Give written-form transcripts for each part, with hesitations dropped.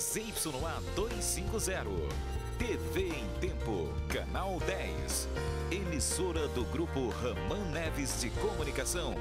ZYA 250. TV em Tempo, Canal 10. Emissora do Grupo Raman Neves de Comunicação.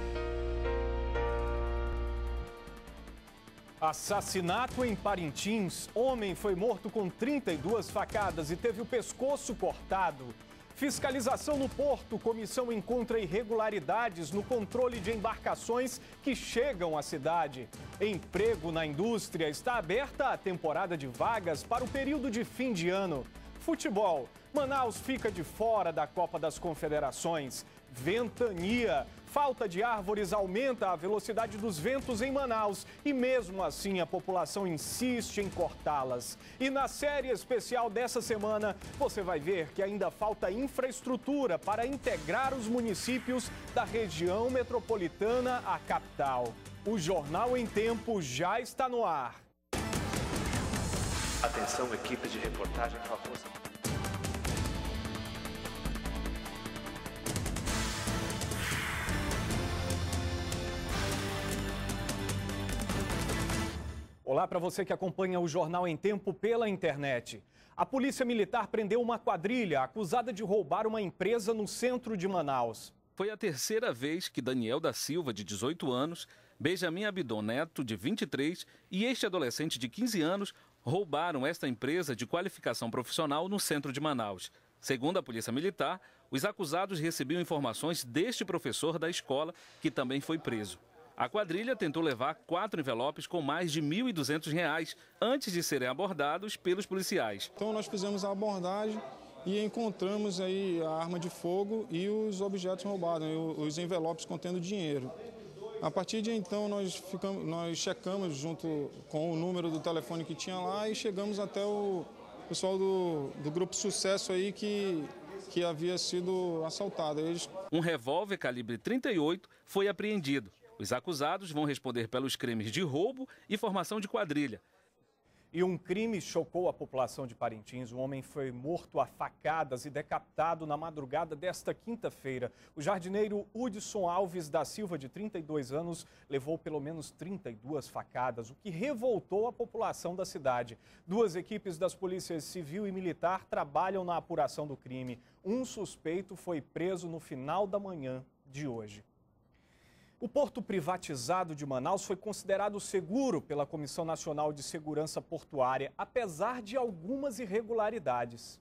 Assassinato em Parintins. Homem foi morto com 32 facadas e teve o pescoço cortado. Fiscalização no porto. Comissão encontra irregularidades no controle de embarcações que chegam à cidade. Emprego na indústria. Está aberta a temporada de vagas para o período de fim de ano. Futebol. Manaus fica de fora da Copa das Confederações. Ventania. Falta de árvores aumenta a velocidade dos ventos em Manaus e mesmo assim a população insiste em cortá-las. E na série especial dessa semana, você vai ver que ainda falta infraestrutura para integrar os municípios da região metropolitana à capital. O Jornal em Tempo já está no ar. Atenção, equipe de reportagem famosa. Olá para você que acompanha o Jornal em Tempo pela internet. A Polícia Militar prendeu uma quadrilha acusada de roubar uma empresa no centro de Manaus. Foi a terceira vez que Daniel da Silva, de 18 anos, Benjamin Abidon Neto, de 23, e este adolescente de 15 anos roubaram esta empresa de qualificação profissional no centro de Manaus. Segundo a Polícia Militar, os acusados recebiam informações deste professor da escola, que também foi preso. A quadrilha tentou levar 4 envelopes com mais de R$ 1.200 antes de serem abordados pelos policiais. Então nós fizemos a abordagem e encontramos aí a arma de fogo e os objetos roubados, os envelopes contendo dinheiro. A partir de então nós checamos junto com o número do telefone que tinha lá e chegamos até o pessoal do Grupo Sucesso aí que havia sido assaltado. Um revólver calibre 38 foi apreendido. Os acusados vão responder pelos crimes de roubo e formação de quadrilha. E um crime chocou a população de Parintins. Um homem foi morto a facadas e decapitado na madrugada desta quinta-feira. O jardineiro Hudson Alves da Silva, de 32 anos, levou pelo menos 32 facadas, o que revoltou a população da cidade. 2 equipes das polícias civil e militar trabalham na apuração do crime. Um suspeito foi preso no final da manhã de hoje. O porto privatizado de Manaus foi considerado seguro pela Comissão Nacional de Segurança Portuária, apesar de algumas irregularidades.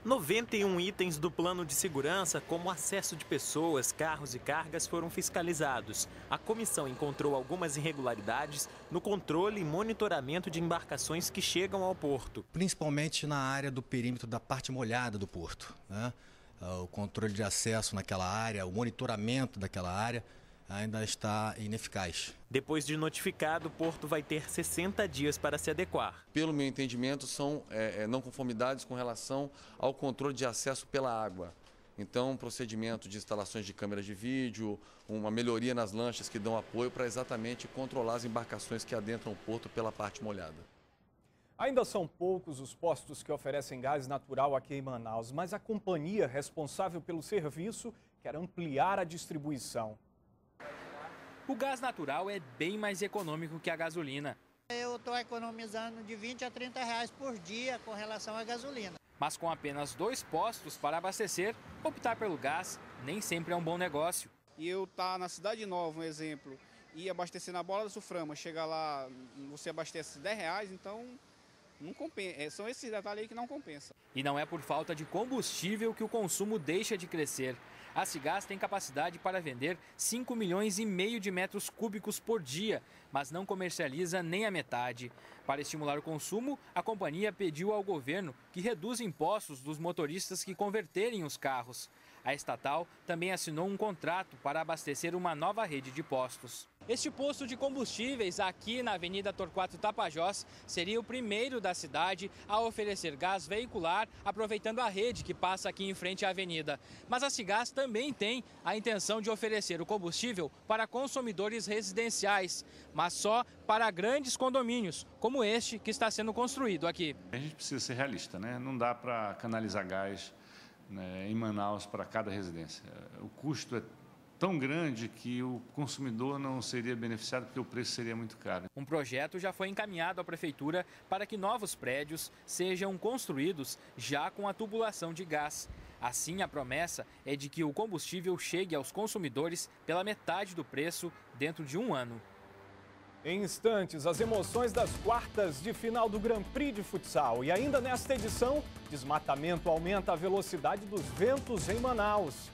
91 itens do plano de segurança, como acesso de pessoas, carros e cargas, foram fiscalizados. A comissão encontrou algumas irregularidades no controle e monitoramento de embarcações que chegam ao porto. Principalmente na área do perímetro da parte molhada do porto, né? O controle de acesso naquela área, o monitoramento daquela área ainda está ineficaz. Depois de notificado, o porto vai ter 60 dias para se adequar. Pelo meu entendimento, são não conformidades com relação ao controle de acesso pela água. Então, um procedimento de instalações de câmeras de vídeo, uma melhoria nas lanchas que dão apoio para exatamente controlar as embarcações que adentram o porto pela parte molhada. Ainda são poucos os postos que oferecem gás natural aqui em Manaus, mas a companhia responsável pelo serviço quer ampliar a distribuição. O gás natural é bem mais econômico que a gasolina. Eu estou economizando de 20 a 30 reais por dia com relação à gasolina. Mas com apenas 2 postos para abastecer, optar pelo gás nem sempre é um bom negócio. E eu estar na Cidade Nova, um exemplo, e abastecer na Bola do Suframa, chegar lá, você abastece R$10, então não compensa. São esses detalhes aí que não compensam. E não é por falta de combustível que o consumo deixa de crescer. A Cigás tem capacidade para vender 5,5 milhões de metros cúbicos por dia, mas não comercializa nem a metade. Para estimular o consumo, a companhia pediu ao governo que reduza impostos dos motoristas que converterem os carros. A estatal também assinou um contrato para abastecer uma nova rede de postos. Este posto de combustíveis aqui na Avenida Torquato Tapajós seria o primeiro da cidade a oferecer gás veicular, aproveitando a rede que passa aqui em frente à avenida. Mas a Cigás também tem a intenção de oferecer o combustível para consumidores residenciais, mas só para grandes condomínios, como este que está sendo construído aqui. A gente precisa ser realista, né? Não dá para canalizar gás, né, em Manaus para cada residência. O custo tão grande que o consumidor não seria beneficiado porque o preço seria muito caro. Um projeto já foi encaminhado à Prefeitura para que novos prédios sejam construídos já com a tubulação de gás. Assim, a promessa é de que o combustível chegue aos consumidores pela metade do preço dentro de um ano. Em instantes, as emoções das quartas de final do Grand Prix de futsal. E ainda nesta edição, desmatamento aumenta a velocidade dos ventos em Manaus.